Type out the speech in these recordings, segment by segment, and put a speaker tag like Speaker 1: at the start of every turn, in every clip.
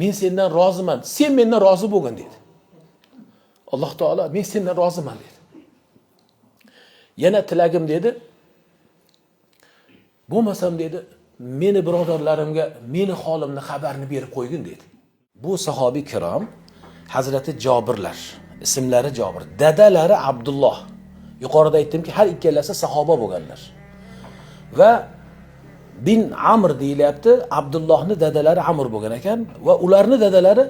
Speaker 1: Men sendan roziman, sen mendan rozi bo'lgin dedi. Alloh taolo men sendan roziman dedi. Yana tilagim dedi. Bo'lmasam dedi, meni birodarlarimga meni holimni xabarni berib qo'ygin dedi. Bu sahobiy kirom Hazrati Jobirlar, ismlari Jobir, dadalari Abdulloh. Yuqorida aytdimki, har ikkalasi sahoba bo'lganlar. Va bin Amr deyilyapti, Abdullohning dadalari Amr bo'lgan ekan va ularning dadalari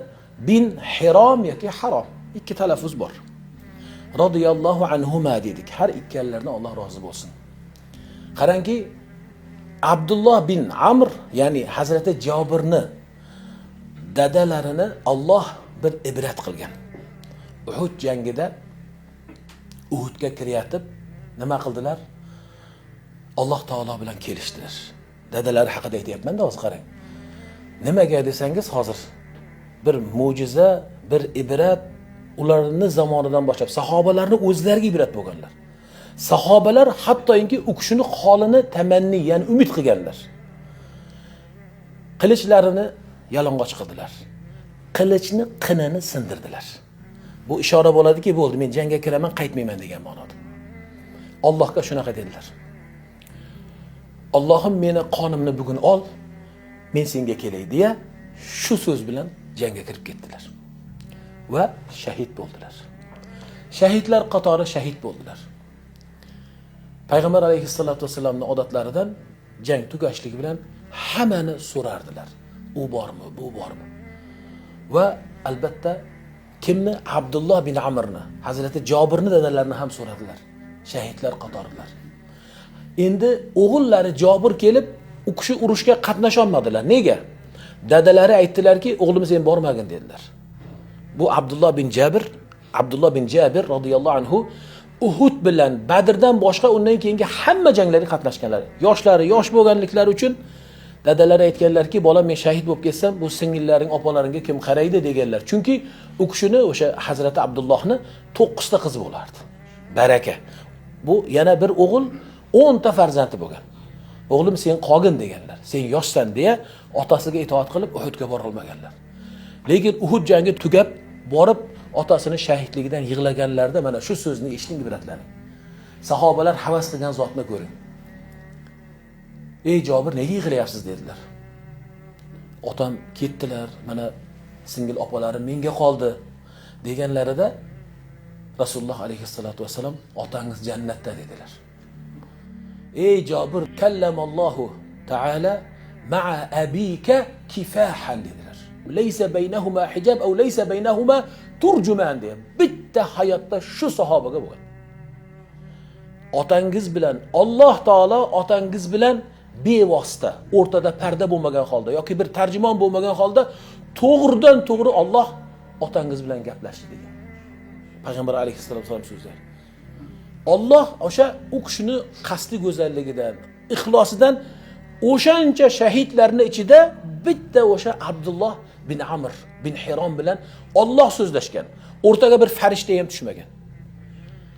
Speaker 1: bin Hirom yoki Harom. Ikki talaffuz bor. Radiyallohu anhuma dedik. Har ikkalaridan Alloh rozi bo'lsin. Qarangki, Abdulloh bin Amr, ya'ni Hazrati Jobirni dadalarini Alloh bir ibrat qilgan. Uhud jangida Uhudga kiryatib nima qildilar? Alloh taolo bilan kelishdilar. Dadalari haqida aytayapman-da, hozir qarang. Nimaga desangiz, hozir bir mo'jiza, bir ibrat ularning zamonidan boshlab sahobalarning o'zlariga ibrat bo'lganlar. Sahobalar hattoki u kishining holini tamanni, ya'ni umid qilganlar. Qilichlarini yalang'och qildilar. Qilichni qinini sindirdilar. Bu ishora bo'ladiki, bo'ldi, men jangga kiraman, qaytmayman degan ma'noda. Allohga shunaqa dedilar. Allohim meni qonimni bugun ol, men senga kelay deya shu so'z bilan jangga kirib ketdilar. Va shahid bo'ldilar. Shahidlar qatori shahid bo'ldilar. Payg'ambar alayhissalatu vasallamning odatlaridan jang tugashligi bilan hammani so'rardilar. U bormi, bu bormi? Va albatta kimni? Abdulloh bin Amrni, Hazrati Jobirni dadalarini ham so'radilar. Shahidlar qatorilar. Endi o'g'illari Jobir kelib, u kishi urushga qatnasha olmadilar. Nega? Dadalari aytdilarki, o'g'lim sen bormagin dedilar. Bu Abdulloh bin Jabir radhiyallohu anhu Uhud bilan Badrdan boshqa undan keyingi hamma janglarga qatnashganlar. Yoshlari yosh bo'lganliklari uchun dadalari aytganlarki, bolam men shahid bo'lib ketsam, bu singillaring, opalaringga kim qaraydi deganlar. Chunki u kishini o'sha Hazrati Abdullohni 9 ta qizi bo'lardi. Baraka. Bu yana bir o'g'il 10 ta farzandi bo'lgan. O'g'lim sen qolgin deganlar. Sen yoshsan deya otasiga itoat qilib Uhudga bora olmaganlar. Lekin Uhud jangi tugab borib otasini shahidligidan yig'laganlarda mana shu so'zni eshiting, ibratlaning. Sahobalar havas qilgan zotni ko'ring. Ey Jobir, nega yig'layapsiz dedilar. Otam ketdilar, mana singil opalarim menga qoldi deganlarida Rasululloh alayhissalatu vasallam otangiz jannatda dedilar. Ey Jobir, kallamallohu taala ma'a abika kifahan dedilar. Laysa baynahuma hijab aw laysa baynahuma turjuman dedi. Bitta hayotda shu sahobaga bo'lgan. Otangiz bilan Alloh taolo otangiz bilan bevosita, o'rtada parda bo'lmagan holda yoki bir tarjimon bo'lmagan holda to'g'ridan to'g'ri Alloh otangiz bilan gaplashdi degan. Payg'ambar alayhissalom so'zlar. Alloh o'sha u kishini qasdi go'zalligidan, ixlosidan o'shancha shahidlarning ichida bitta o'sha Abdulloh bin Amr bin Hirom bilan Alloh so'zlashgan. O'rtaga bir farishta ham tushmagan.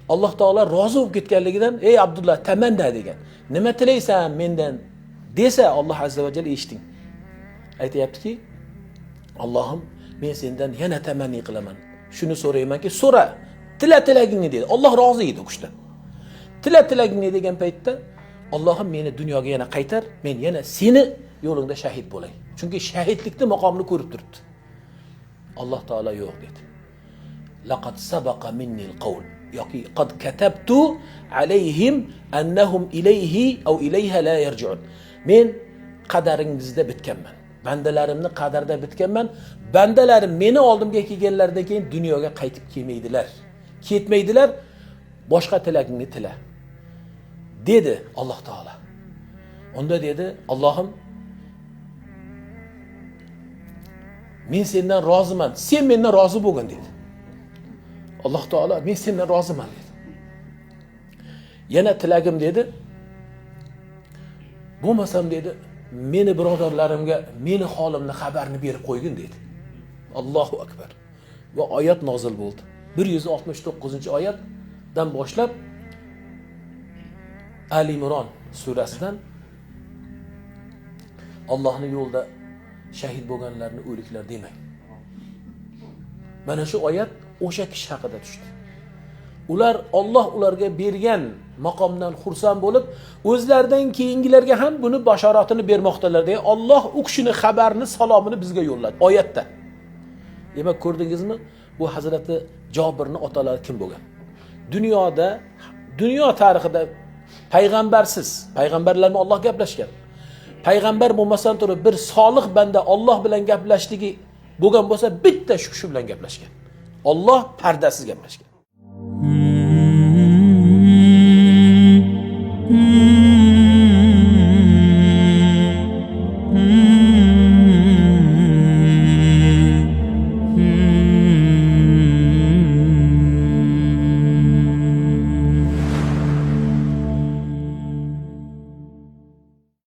Speaker 1: Alloh taolo rozi bo'lib ketganligidan, "Ey Abdulloh, tamanna" degan. Nima tilaysan mendan desa, Alloh azza va jalla eshiting. Aytayaptiki, Allohim, men sendan yana tamanni qilaman. Shuni so'raymanki, so'ra. Tilagingni dedi. Alloh rozi edi o'shdan. Tilagingni degan paytda, Allohim meni dunyoga yana qaytar, men yana seni yo'lingda shahid bo'lay. Chunki shahidlikni maqomini ko'rib turibdi. Alloh taolo yo'q dedi. Laqad sabaqa minnil qawl yoki qad katabtu alayhim annahum ilayhi aw ilayha la yarji'un. Men qadaringizda bitganman. Bandalarimni qadarda bitganman. Bandalarim meni oldimga kelganlaridan keyin dunyoga qaytib kelmaydilar. Ketmaydilar. Boshqa tilagingni tila. Dedi Alloh taolo. Unda dedi, Allohim men sendan roziman, sen mendan rozi bo'lgin dedi. Alloh taolo men sendan roziman dedi. Yana tilagim dedi. Bo'lmasam dedi, meni birodarlarimga meni holimni xabarni berib qo'ygin dedi. Allohu akbar. Va oyat nozil bo'ldi. 169-oyatdan boshlab Ali Imron surasidan Allohning yo'lida shahid bo'lganlarni o'liklar demang. Mana shu oyat o'sha kishi haqida tushdi. Ular Alloh ularga bergan maqomdan xursand bo'lib, o'zlaridan keyingilarga ham buni bashoratini bermoqdalar deya Alloh u kishini xabarini, salomini bizga yo'lladi oyatda. Demak, ko'rdingizmi? Bu Hazrati Jobirning otalari kim bo'lgan? Dunyo tarixida payg'ambarsiz, payg'ambarlarni Alloh gaplashgan. Payg'ambar bo'lmasdan turib bir solih banda Alloh bilan gaplashligi bo'lgan bo'lsa, bitta shu kishi bilan gaplashgan. Alloh pardasiz gaplashgan.